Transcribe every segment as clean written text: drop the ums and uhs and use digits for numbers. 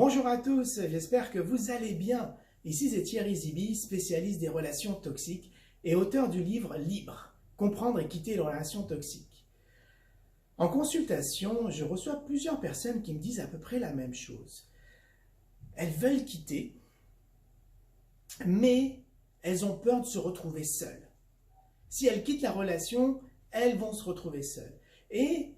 Bonjour à tous, j'espère que vous allez bien. Ici c'est Thierry Zibi, spécialiste des relations toxiques et auteur du livre Libre, comprendre et quitter les relations toxiques. En consultation, je reçois plusieurs personnes qui me disent à peu près la même chose. Elles veulent quitter, mais elles ont peur de se retrouver seules. Si elles quittent la relation, elles vont se retrouver seules. Et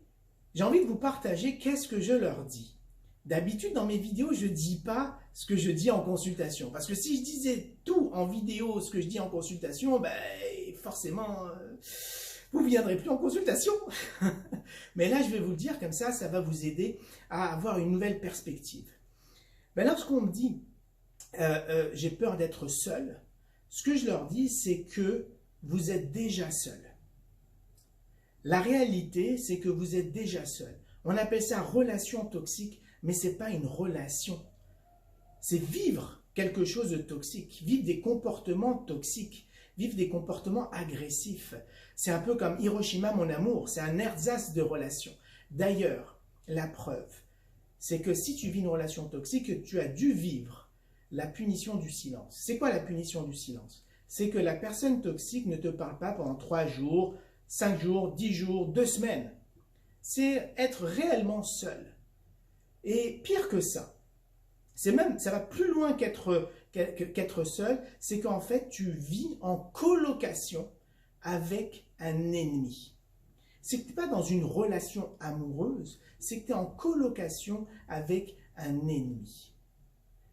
j'ai envie de vous partager qu'est-ce que je leur dis. D'habitude, dans mes vidéos, je ne dis pas ce que je dis en consultation. Parce que si je disais tout en vidéo, ce que je dis en consultation, forcément, vous ne viendrez plus en consultation. Mais là, je vais vous le dire comme ça va vous aider à avoir une nouvelle perspective. Lorsqu'on me dit j'ai peur d'être seul, ce que je leur dis, c'est que vous êtes déjà seul. La réalité, c'est que vous êtes déjà seul. On appelle ça relation toxique, mais ce n'est pas une relation. C'est vivre quelque chose de toxique, vivre des comportements toxiques, vivre des comportements agressifs. C'est un peu comme Hiroshima, mon amour, c'est un ersatz de relation. D'ailleurs, la preuve, c'est que si tu vis une relation toxique, tu as dû vivre la punition du silence. C'est quoi la punition du silence? C'est que la personne toxique ne te parle pas pendant 3 jours, 5 jours, 10 jours, 2 semaines. C'est être réellement seul. Et pire que ça, ça va plus loin qu'être seul, c'est qu'en fait, tu vis en colocation avec un ennemi. C'est que tu n'es pas dans une relation amoureuse, c'est que tu es en colocation avec un ennemi.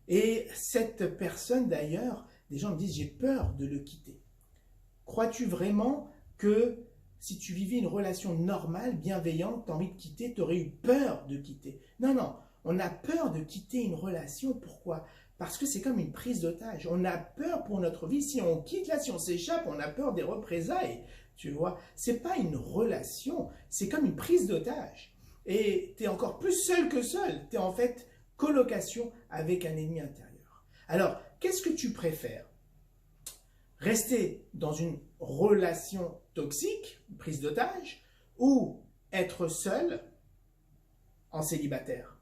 Et cette personne, d'ailleurs, des gens me disent, j'ai peur de le quitter. Crois-tu vraiment que si tu vivais une relation normale, bienveillante, tu as envie de quitter, tu aurais eu peur de quitter? Non, non, on a peur de quitter une relation. Pourquoi? Parce que c'est comme une prise d'otage. On a peur pour notre vie. Si on quitte là, si on s'échappe, on a peur des représailles. Tu vois, c'est pas une relation, c'est comme une prise d'otage. Et tu es encore plus seul que seul. Tu es en fait colocation avec un ennemi intérieur. Alors, qu'est-ce que tu préfères? Rester dans une relation toxique, prise d'otage, ou être seul en célibataire?